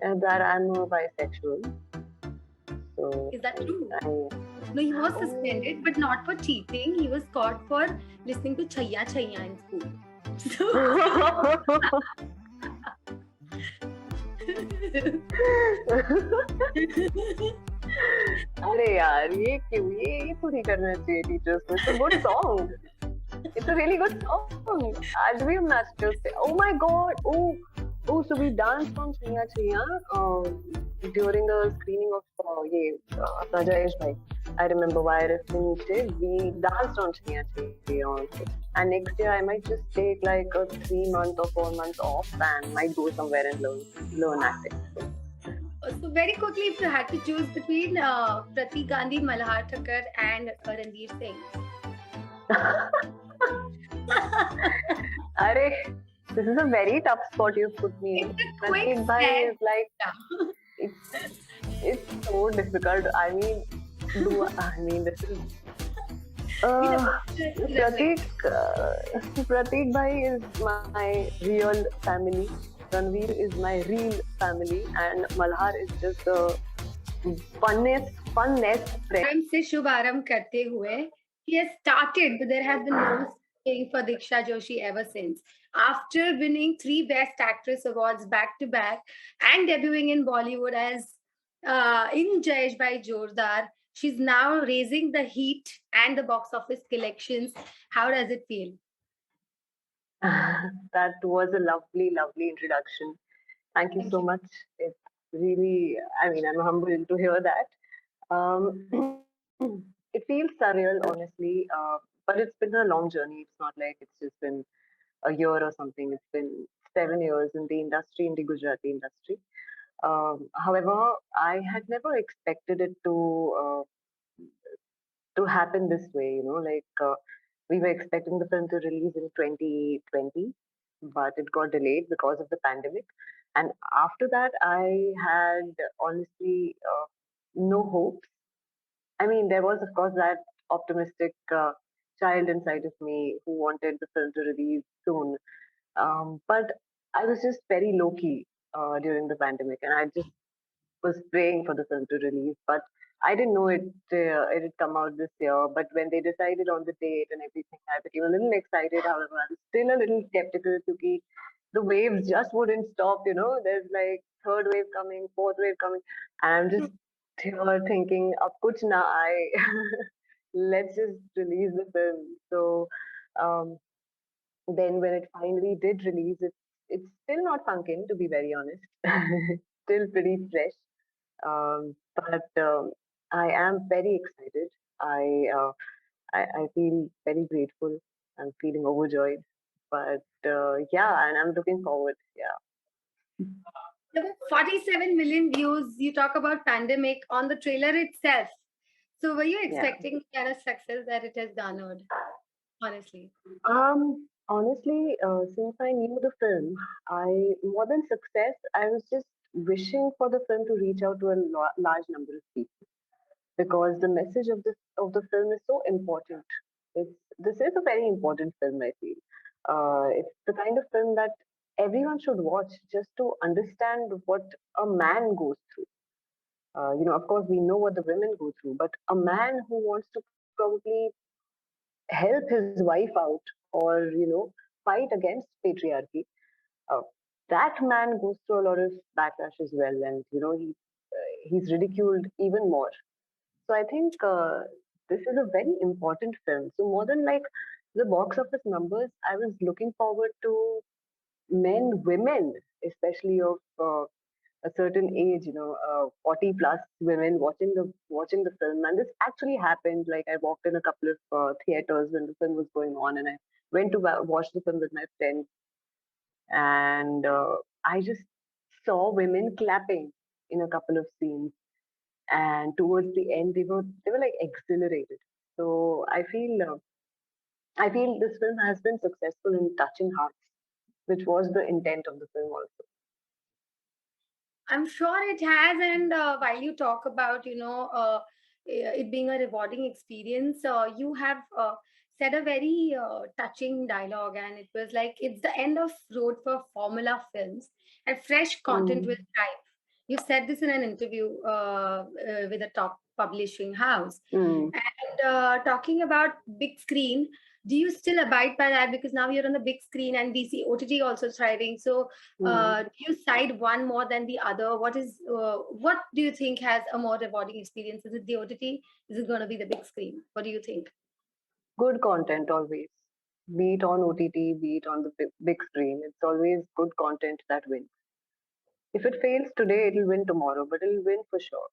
that I'm a bisexual. So Is that true? I No, he was suspended, oh. but not for cheating. He was caught for listening to Chaya Chaya in school. So, अरे यार ये क्यों ये थोड़ी करना चाहिए teachers को. It's a good song. It's a really good song. आज भी हम नाचते उससे. Oh my god. Oh, so we danced on Chaiya Chaiya during the screening of ये अपना जयेश भाई. I remember why finished. We danced on Chaiya Chaiya also. And next year I might just take like a 3 month or 4 months off and might go somewhere and learn acting. so very quickly, if you had to choose between Pratik Gandhi, Malhar Thakkar, and Ranveer Singh. Arey, this is a very tough spot you've put me in. It's a quick Pratik bhai step. is like it's so difficult. This is Pratik. Pratik bhai is my real family. Ranveer is my real family, and Malhar is just the funnest friend. से शुभारंभ करते हुए, he has started, but there has been no staying for Deeksha Joshi ever since. After winning 3 Best Actress awards back to back and debuting in Bollywood as in Jayeshbhai Jordar, she's now raising the heat and the box office collections. How does it feel? That was a lovely, lovely introduction. Thank you Thank so you. much. It's really, I'm humbled to hear that. It feels surreal, honestly, but it's been a long journey. It's not like it's just been a year or something. It's been 7 years in the industry, in the Gujarati industry. However, I had never expected it to happen this way. We were expecting the film to release in 2020, but it got delayed because of the pandemic. And after that, I had honestly no hopes. I mean, there was, of course, that optimistic child inside of me who wanted the film to release soon. But I was just very low key during the pandemic, and I just was praying for the film to release. But I didn't know it had come out this year. But when they decided on the date and everything, I became a little excited. However, I was still a little skeptical because the waves just wouldn't stop. There's like third wave coming, fourth wave coming, and I'm just here thinking, "Ab kuch na aaye." Let's just release the film. So um, then when it finally did release, it's still not sunken, to be very honest. Still pretty fresh. But I am very excited. I feel very grateful. I'm feeling overjoyed. But yeah, and I'm looking forward. Yeah. There were 47 million views. You talk about pandemic on the trailer itself. So were you Yeah. expecting the kind of success that it has garnered? Honestly. Honestly, since I knew the film, I more than success, I was just wishing for the film to reach out to a large number of people because the message of the film is so important. This is a very important film, I feel. It's the kind of film that everyone should watch just to understand what a man goes through. Of course, we know what the women go through, but a man who wants to probably help his wife out or fight against patriarchy, uh, that man goes through a lot of backlash as well, and he's ridiculed even more. So I think this is a very important film. So more than like the box office numbers, I was looking forward to men, women, especially of a certain age, 40 plus women watching the film. And this actually happened. Like I walked in a couple of theaters when the film was going on, and I went to watch the film with my friends, and I just saw women clapping in a couple of scenes, and towards the end they were like exhilarated. So I feel this film has been successful in touching hearts, which was the intent of the film also. I'm sure it has. And while you talk about, it being a rewarding experience, you have said a very touching dialogue, and it was like it's the end of road for formula films, and fresh content will Mm. thrive. You said this in an interview with a top publishing house. Mm, And talking about big screen, do you still abide by that? Because now you're on the big screen and we see OTT also thriving. So, mm. do you side one more than the other? What do you think has a more rewarding experience? Is it the OTT? Is it going to be the big screen? What do you think? Good content always. Be it on OTT, be it on the big screen. It's always good content that wins. If it fails today, it'll win tomorrow, but it'll win for sure.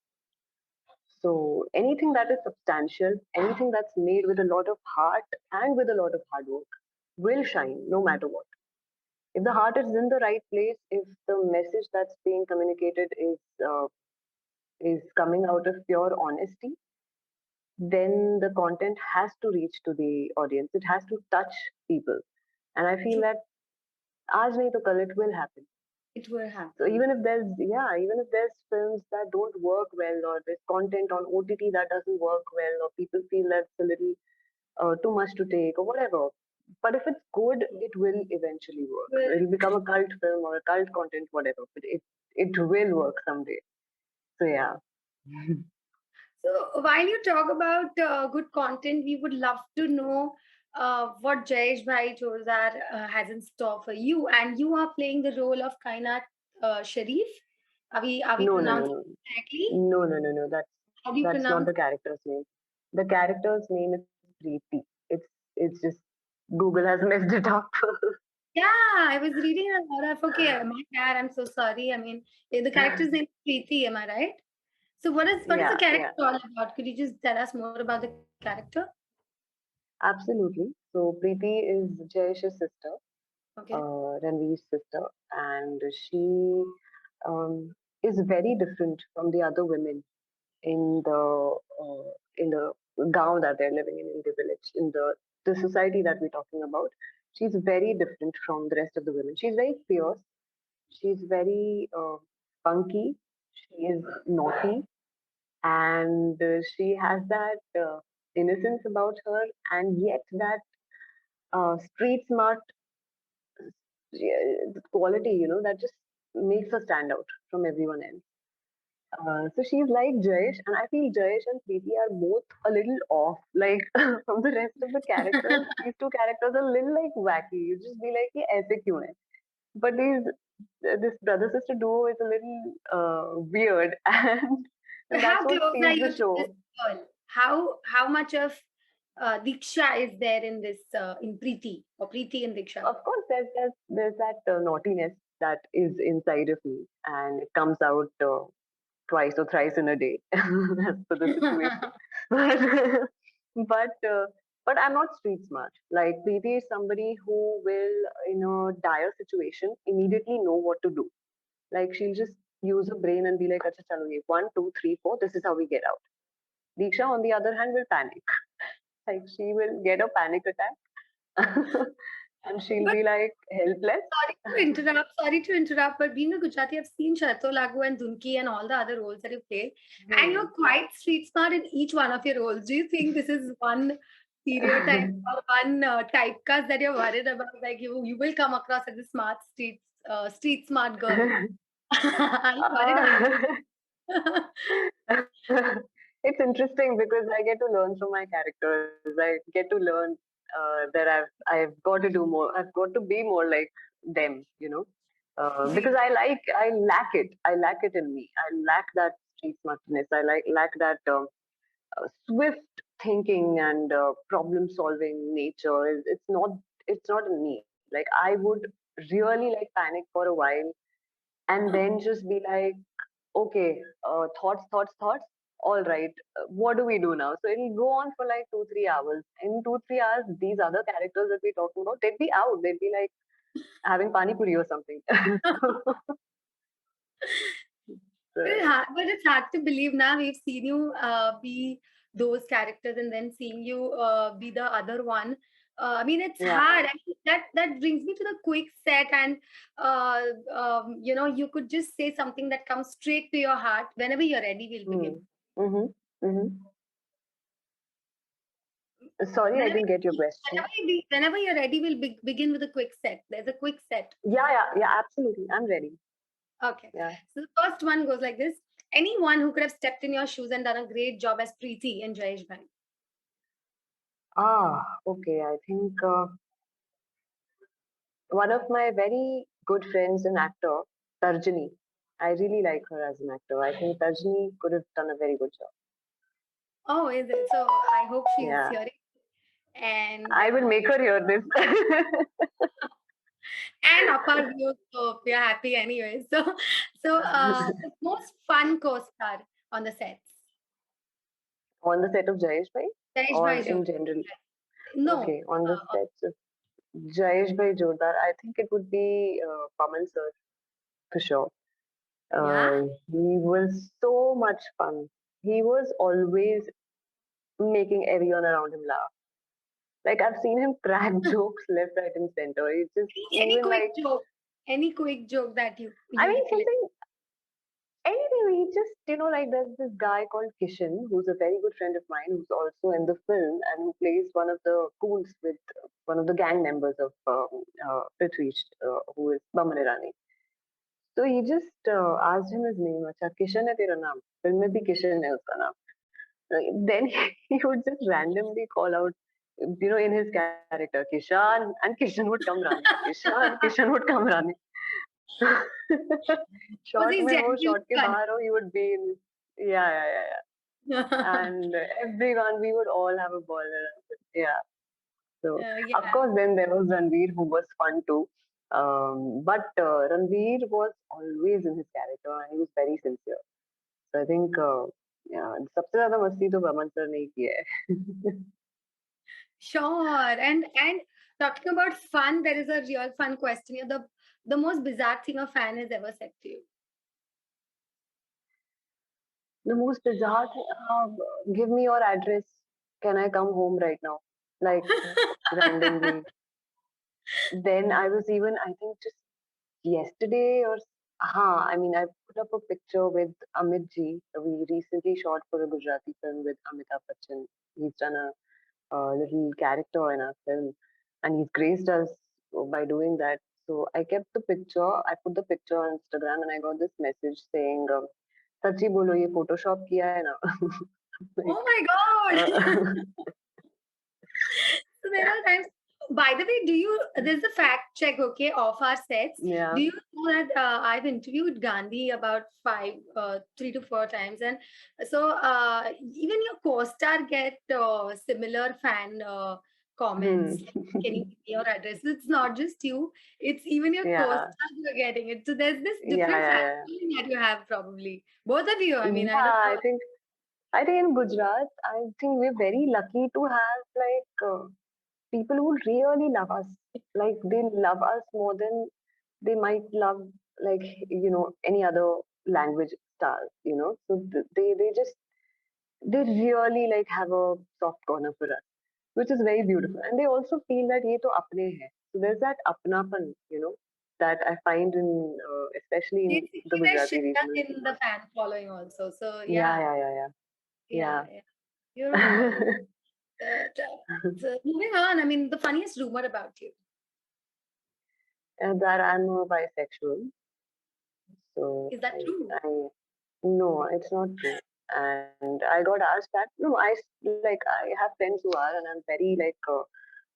So anything that is substantial, anything that's made with a lot of heart and with a lot of hard work will shine no matter what. If the heart is in the right place, if the message that's being communicated is coming out of pure honesty, then the content has to reach to the audience. It has to touch people, and I feel True, that aaj nahi to kal it will happen. it will So happen. even if there's films that don't work well, or there's content on OTT that doesn't work well, or people feel that's a little too much to take, or whatever. But if it's good, it will eventually work. Well, It'll become a cult film or a cult content, whatever. But it will work someday. So yeah. so while you talk about good content, we would love to know what Jayeshbhai Jordar has in store for you. And you are playing the role of Kainat Sharif. Are we No, no, no, pronouncing no, it correctly? no. How do you That's not pronounce? the character's name. The character's name is Preeti. It's just Google has messed it up. Yeah, I was reading a lot of. Okay, my bad. I'm so sorry. I mean, the character's name is Preeti. Am I right? So what is the Yeah, character yeah, all about? Could you just tell us more about the character? absolutely. So Preeti is Jayesh's sister, Okay. Ranveer's sister, and she is very different from the other women in the gaon that they're living in the village, in the society that we're talking about. She's very different from the rest of the women. She's very fierce. She's very punky. She is naughty, and she has that innocence about her, and yet that street smart quality, that just makes her stand out from everyone else. So she's like Jayesh, and I feel Jayesh and Preeti are both a little off. Like from the rest of the characters, these two characters are a little like wacky. You just be like, "ये ऐसे क्यों है?" But this brother sister duo is a little weird, So and how that's what close are steals you the to this show. girl? How much of Diksha is there in this in Preeti or Preeti and Diksha? Of course, there's that naughtiness that is inside of me, and it comes out twice or thrice in a day, as per the situation. But but uh, but I'm not street smart. Like Preeti is somebody who will, in a dire situation, immediately know what to do. Like she'll just use her brain and be like, "Acha, chalo, ye 1, 2, 3, 4. This is how we get out." Deeksha, on the other hand, will panic. Like she will get a panic attack, and she'll But be like helpless. sorry to interrupt, but being a Gujarati, I've seen Sharto Lagu and Dunki and all the other roles that you played, and you're Hmm. quite street smart in each one of your roles. Do you think this is one stereotype or one typecast that you're worried about? Like you will come across as a smart street smart girl. Are you worried about uh, it? it's interesting because I get to learn from my characters. I get to learn that I've got to do more. I've got to be more like them. Great. Because I lack it. I lack it in me. I lack that street smartness. I lack that swift thinking and problem solving nature. It's not in me. Like I would really like panic for a while and then just be like, okay, thoughts. All right, what do we do now? So it'll go on for like 2, 3 hours. In 2, 3 hours, these other characters that we're talking about, they'd be out. They'd be like having pani puri or something. So, But it's hard to believe now. We've seen you be those characters and then seeing you be the other one. I mean, it's yeah. hard. I mean, that brings me to the quick set, and you could just say something that comes straight to your heart. Whenever you're ready, we'll begin. Hmm. Mm-hmm. Mm-hmm. Sorry, I Whenever, didn't get your question. whenever you're ready, we'll begin with a quick set. There's a quick set. Yeah, absolutely. I'm ready. Okay. Yeah. So the first one goes like this. Anyone who could have stepped in your shoes and done a great job as Preeti in Jayeshbhai. Okay. I think one of my very good friends and actor, Tarjani. I really like her as an actor. I think Tarjani could have done a very good job. Oh, is it? So I hope she's Yeah. hearing. And I will make her hear this. and up our views, so we are happy anyway. The most fun co-star on the sets. On the set of Jayeshbhai or Jayeshbhai in Jordar. general? No. Okay, on the sets of Jayeshbhai Jordar, I think it would be Paman sir for sure. Yeah. He was so much fun. He was always making everyone around him laugh. Like I've seen him crack jokes left, right, and center. It's just Any even quick like joke. Any quick joke that I you mean recollect. something anything. He just like there's this guy called Kishan who's a very good friend of mine who's also in the film and who plays one of the goons with one of the gang members of Prithvi, who is Baman Irani. So he just asked him his name. अच्छा किशन है तेरा नाम film में भी किशन है उसका नाम. Then he would just randomly call out, in his character, Kishan, and Kishan would come running. Kishan, Kishan would come running. Was Shot he में हो, genuinely shot के funny? बाहर हो, he would be in. Yeah, yeah, yeah, yeah. And everyone, we would all have a ball around it. Yeah. So, of Yeah. course, then there was Ranveer who was fun too. But Ranveer was always in his character and he was very sincere. So I think, yeah, सबसे ज़्यादा मस्ती तो Raman sir ने ही की है. Sure. And talking about fun, there is a real fun question here. The most bizarre thing a fan has ever said to you. The most bizarre thing, give me your address. Can I come home right now? Like randomly. Then I was even, I think, just yesterday I mean, I put up a picture with Amit ji. We recently shot for a Gujarati film with Amitabh Bachchan. He's done a little character in our film, and he's graced us by doing that. So I kept the picture. I put the picture on Instagram, and I got this message saying, "सच्ची बोलो ये Photoshop किया है ना?" Oh Like, my God. uh, So there are times. By the way, there's a fact check, okay, of our sets. yeah. Do you know that I've interviewed Gandhi about 3 to 4 times, and so even your co-star get similar fan Hmm. comments. Can you give me your address? It's not just you; it's even your Yeah. co-star who are getting it. So there's this Yeah. different Yeah. fan Yeah. feeling that you have probably both of you. I mean, I don't Yeah. know. I think in Gujarat, I think we're very lucky to have like people who really love us. Like they love us more than they might love like any other language stars. So they really like have a soft corner for us, which is very beautiful. And they also feel that ye to apne hai. So there's that apnapan, that I find in especially in the Basically, there's Gujarati Shiddat regional in the cinemas. fan following also. So Yeah, yeah, yeah, yeah, yeah, yeah, yeah. Beautiful. yeah. So moving on, I mean, the funniest rumor about you. That I'm a bisexual. So Is that true? I no, it's not true. And I got asked that. No, like I have friends who are, and I'm very like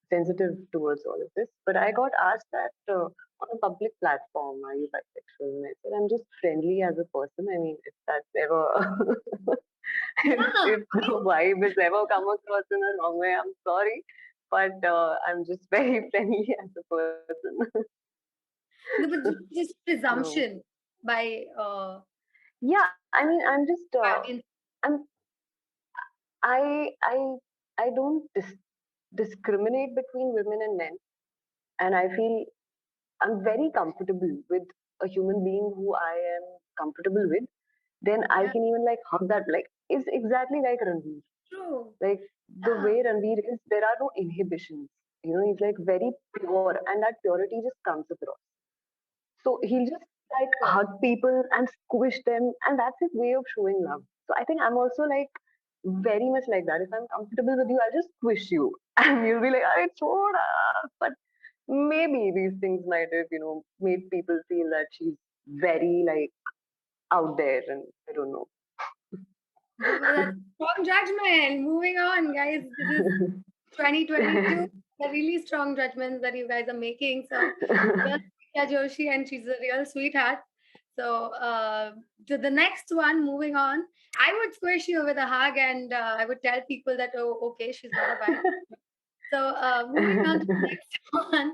sensitive towards all of this. But I got asked that on a public platform, are you bisexual? And I said I'm just friendly as a person. I mean, if that's ever Yeah. if the vibe is ever come across in a wrong way, I'm sorry. But I'm just very friendly as a person. No, but just So presumption by yeah, I mean, audience. I'm I don't discriminate between women and men, and I feel I'm very comfortable with a human being who I am comfortable with. Then I Yeah, can even like hug that. Like is exactly like Ranveer. true. Like the Yeah, way Ranveer is, there are no inhibitions. He's like very pure, and that purity just comes across. So he'll just like sure. hug people and squish them, and that's his way of showing love. So I think I'm also like very much like that. If I'm comfortable with you, I'll just squish you, and you'll be like, "Arey, choda." But maybe these things might have, made people feel that she's very like out there, and I don't know. That's strong judgment. Moving on, guys. This is 2022. The really strong judgments that you guys are making. So, here's Deeksha Joshi, and she's a real sweetheart. So, to the next one, moving on, I would squish you with a hug, and I would tell people that, oh, okay, she's not a bi. So, moving on to the next one,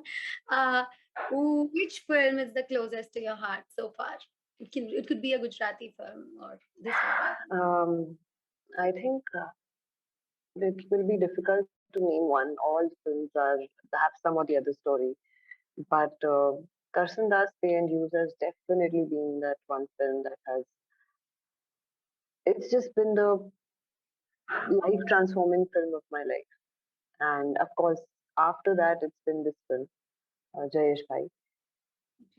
uh, which film is the closest to your heart so far? It could be a Gujarati film or this one. um, I think it will be difficult to name one. All films are have some or the other story, but Karsan Das Pay and Use has definitely been that one film that has. It's just been the life transforming film of my life, and of course, after that, it's been this film, Jayeshbhai.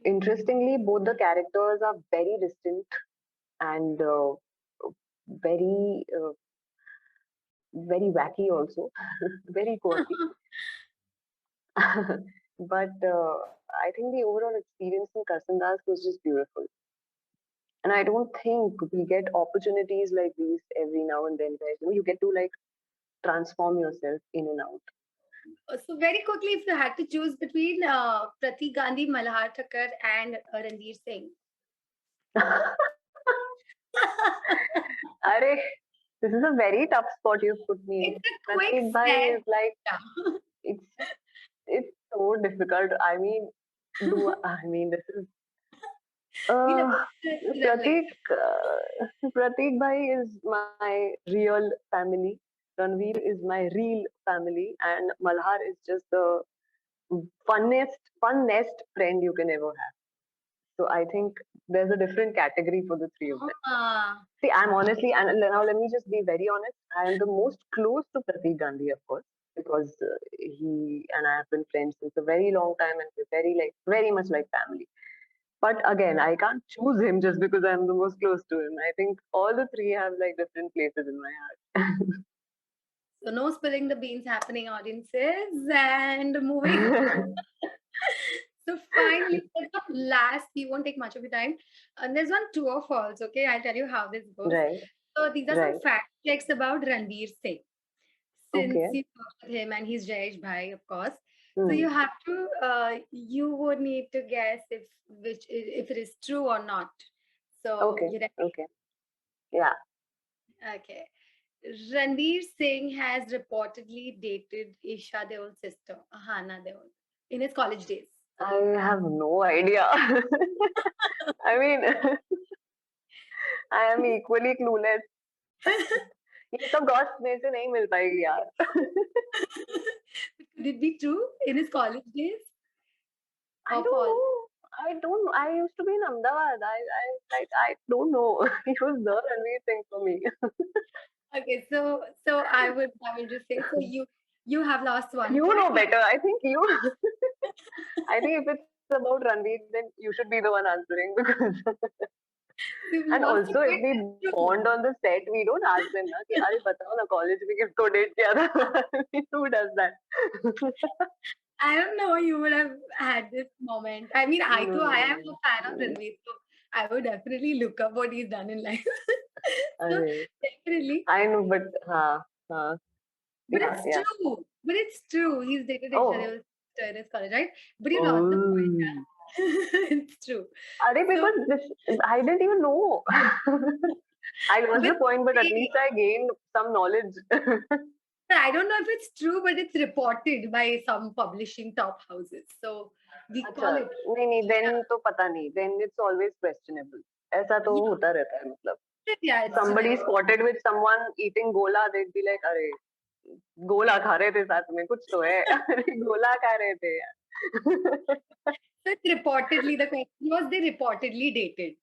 Interestingly, both the characters are very distinct and very, very wacky also, very quirky. But I think the overall experience in Karsandas was just beautiful. And I don't think we get opportunities like these every now and then, where you get to like transform yourself in and out. So very quickly, if you had to choose between Pratik Gandhi, Malhar Thakkar, and Ranveer Singh. Arey, this is a very tough spot you've put me It's in. a quick Pratik Bhai step. is like, Yeah. it's just, it's so difficult. I mean, this is, Be the uh, best revelation. Pratik, Pratik Bhai is my real family. Ranveer is my real family, and Malhar is just the funnest friend you can ever have. So I think there's a different category for the three of them. Ah, See, I'm honestly, and now let me just be very honest. I am the most close to Pratik Gandhi, of course, because he and I have been friends since a very long time, and we're very much like family. But again, I can't choose him just because I'm the most close to him. I think all the three have like different places in my so no spilling the beans happening, audiences. And moving. heart. So finally, there's one last. We won't take much of your time. And there's one true or false. Okay, I'll tell you how this goes. Right, So these are some right. fact checks about Ranveer Singh. Since Okay. you worked with him and he's Jayesh Bhai, of course. So Hmm. you have to, you would need to guess if it is true or not. So Okay. you ready? Okay. Yeah. Okay. Ranveer Singh has reportedly dated Isha Deol's sister, Hana Deol, in his college days. I have no idea. I mean, I am equally clueless. ये तो ghost में से नहीं मिल पाएगी यार. Could it be true in his college days I or don't false? know. I don't. I used to be in Ahmedabad. I don't know. It was the Ranveer thing for me. Okay, so I will just say so you have lost one You point. know better. I think you. I think if it's about Ranveer, then you should be the one answering because. You've And lost a also, if point. we That's bond true. on the set, we don't ask them na कि अरे बताओ ना college में किसको date किया था. Who does that? I don't know. You would have had this moment. I mean, I am No. a fan of Ranveer, so I would definitely look up what he's done in life. So अरे, definitely, I know, but हाँ, but yeah, it's yeah. true. But it's true. He's dated Isha Oh, Deol's sister in his college, right? But you lost the point. oh. Yeah? It's true. अरे, So because this, I didn't even know. I lost with the point, but at saying, least I gained some knowledge. I don't know if it's true, but it's reported by some publishing top houses. So we अच्छा, call it. नहीं नहीं, then Yeah, तो पता नहीं. Then it's always questionable. ऐसा तो yeah, होता रहता है मतलब. yeah. It's Somebody genetic. spotted with someone eating gola, they'd be like, अरे गोला खा रहे थे साथ में कुछ तो है. अरे गोला खा रहे थे यार. So it's reportedly, the question was they reportedly dated.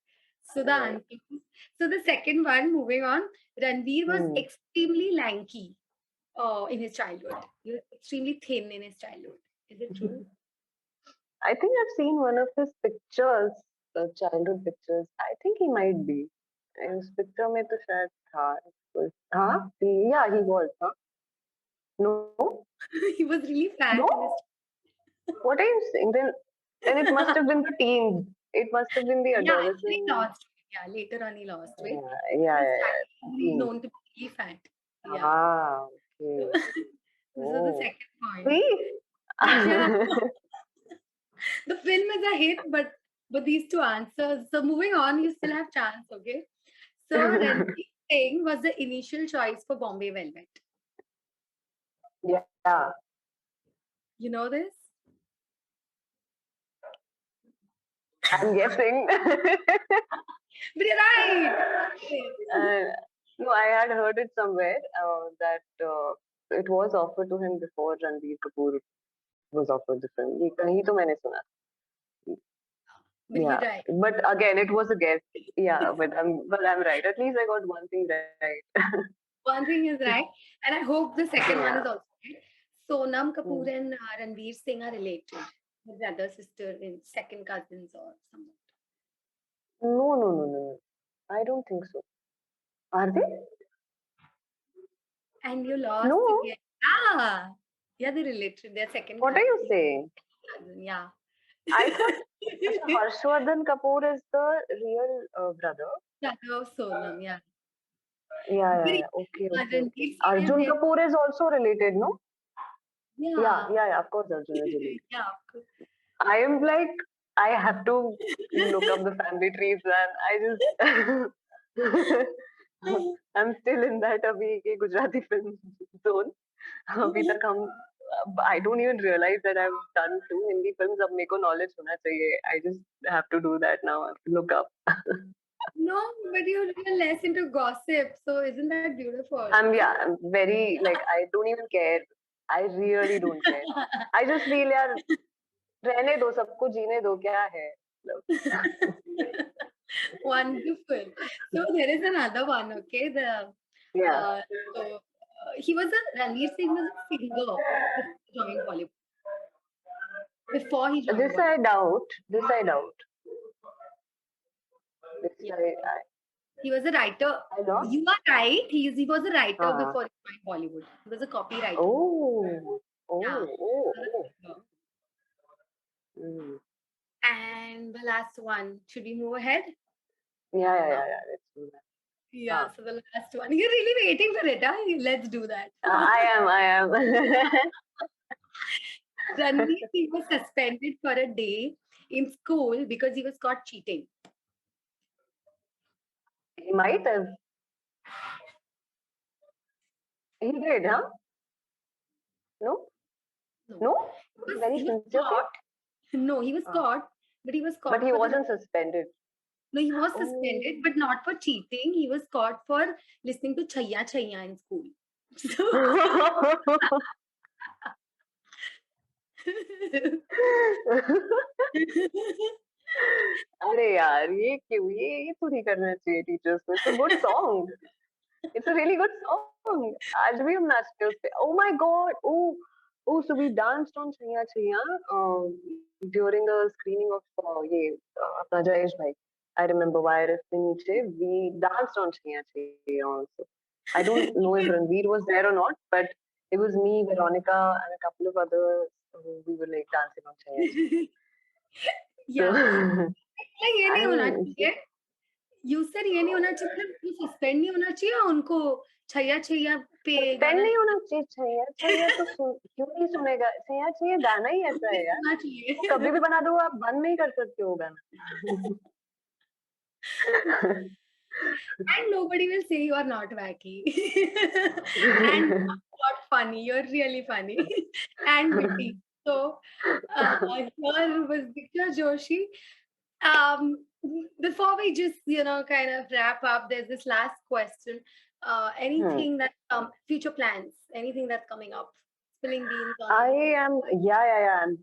So the Right. answer so the second one, moving on, Ranveer was Hmm. extremely lanky in his childhood. He was extremely thin in his childhood. Is it true? I think I've seen one of his pictures, childhood pictures. I think he might be. उस picture में तो शायद था. हाँ, yeah, he was. Huh? No, He was really fat in his no. What are you saying? Then it must have been the teens. It must have been the Yeah, actually he adolescent. lost weight. Yeah, later on he lost weight. Yeah, But yeah, in yeah. starting he's Teen. known to be really fat. Yeah. Ah, So okay. this is the Oh, second point. see? Yeah, the film is a hit, but these two answers. So moving on, you still have chance, okay? So Ranveer Singh was the initial choice for Bombay Velvet. Yeah, You know this? I'm guessing. But you're right. uh, no, I had heard it somewhere that it was offered to him before Ranveer Kapoor was offered the film. ये कहीं तो मैंने सुना. But you're Yeah, right. but again, it was a guess. Yeah, but I'm right. At least I got one thing right. One thing is right, and I hope the second one Yeah. is also right. Sonam Kapoor Hmm. and Ranveer Singh are related. The brother, sister, in second cousins or something. No, no, no, no, no. I don't think so. Are they? And you lost No. again. Ah, yeah, they're related. They're second What are you cousin. saying? Yeah. I thought Acha, Harshvardhan Kapoor is the real brother. Brother of Sonam, yeah. Yeah, But yeah, yeah. Okay, okay, okay. Ranveer Singh and Arjun their Kapoor is also related, no? Yeah, yeah. yeah, yeah. Of course, Arjun is related. Yeah, of course. I am like, I have to look up the family trees, and I'm still in that अभी के Gujarati film zone. अभी तक हम I don't even realize that I've done two Hindi films. अब मेरे को knowledge होना चाहिए. I just have to do that now. I have to look up. No, but you're less into gossip, so isn't that beautiful? I'm very like I don't even care. I really don't care. I just feel यार रहने दो सबको जीने दो क्या है मतलब Wonderful. So there is another one, okay? The yeah. uh, so he was a Ranveer Singh was a singer before he joined Bollywood. Before he joined This Bollywood, I doubt. This I doubt. This yeah, he was a writer. I doubt. You are right. He was a writer Uh, before he joined Bollywood. He was a copywriter. oh, Yeah, oh, he oh, was oh. a singer. Mm. And the last one. Should we move ahead? Yeah, yeah, No. yeah, yeah. Let's do that. Yeah. Huh. So the last one. You're really waiting for it, huh? Let's do that. I am. Ranveer Singh was suspended for a day in school because he was caught cheating. He might have. He did, huh? No? No, No? Very he was sincere kid? caught. No, he was Uh, caught, but he was but caught he for the wasn't suspended. no, he was Oh. suspended, but not for cheating. He was caught for listening to Chaya Chaya in school. So अरे यार ये क्यों ये थोड़ी करना चाहिए teachers को it's a good song it's a really good song आज भी हम नाचते हैं उस पे oh my God oh oh so we danced on Chaiyya Chaiyya during the screening of ये अपना जयेश भाई I remember वायरस के नीचे we danced on Chaiyya Chaiyya also I don't know if Ranveer was there or not but it was me Veronica and a couple of others who we were like dancing on Chaiyya Chaiyya so yeah, like ये नहीं होना I'm चाहिए. You said ये नहीं होना चाहिए. मतलब suspend नहीं होना चाहिए उनको छैया छैया पे सस्पेंड गाना नहीं होना चाहिए छैया छैया तो क्यों नहीं सुनेगा छैया छैया गाना ही ऐसा है यार सुनना वो चाहिए. कभी भी बना दो आप बंद नहीं कर सकते हो गाना And nobody will say you are not wacky. And not funny. You're really funny and witty. So here was Deeksha Joshi. Um, Before we just kind of wrap up, there's this last question. Hmm. Anything that future plans? Anything that's coming up? Spilling beans on I anything? am yeah I'm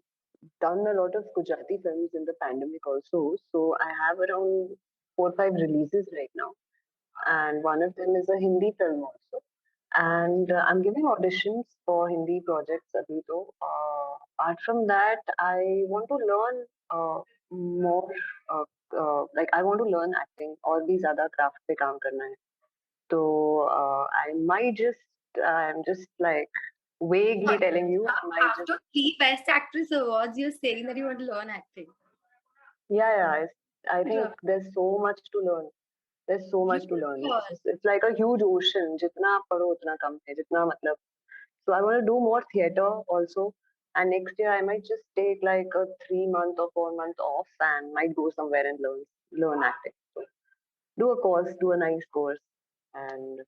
done a lot of Gujarati films in the pandemic also so I have around 4 or 5 releases right now and one of them is a Hindi film also. And I'm giving auditions for Hindi projects abhi to. Apart from that, I want to learn more. Like I want to learn acting और भी ज़्यादा craft पे काम करना है. So I might just I'm just like vaguely Sorry. telling you I might just After three Best Actress awards, you're saying that you want to learn acting. yeah I think Sure. there's so much to learn. There's so much to learn. Beautiful. It's like a huge ocean. जितना आप पढ़ो उतना कम है. जितना मतलब. So I want to do more theater also. And next year I might just take like a 3 month or 4 month off and might go somewhere and learn acting. So do a course, do a nice course, and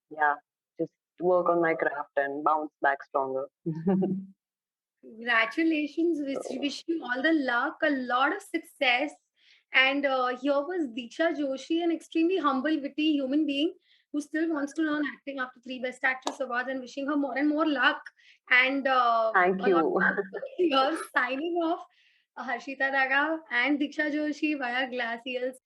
yeah, just work on my craft and bounce back stronger. Congratulations. So, Wish you all the luck, a lot of success. And here was Deeksha Joshi, an extremely humble, witty human being who still wants to learn acting after three Best Actress awards, and wishing her more and more luck. And thank a lot you. of here signing off. Harshita Daga and Diksha Joshi via GlassHeels.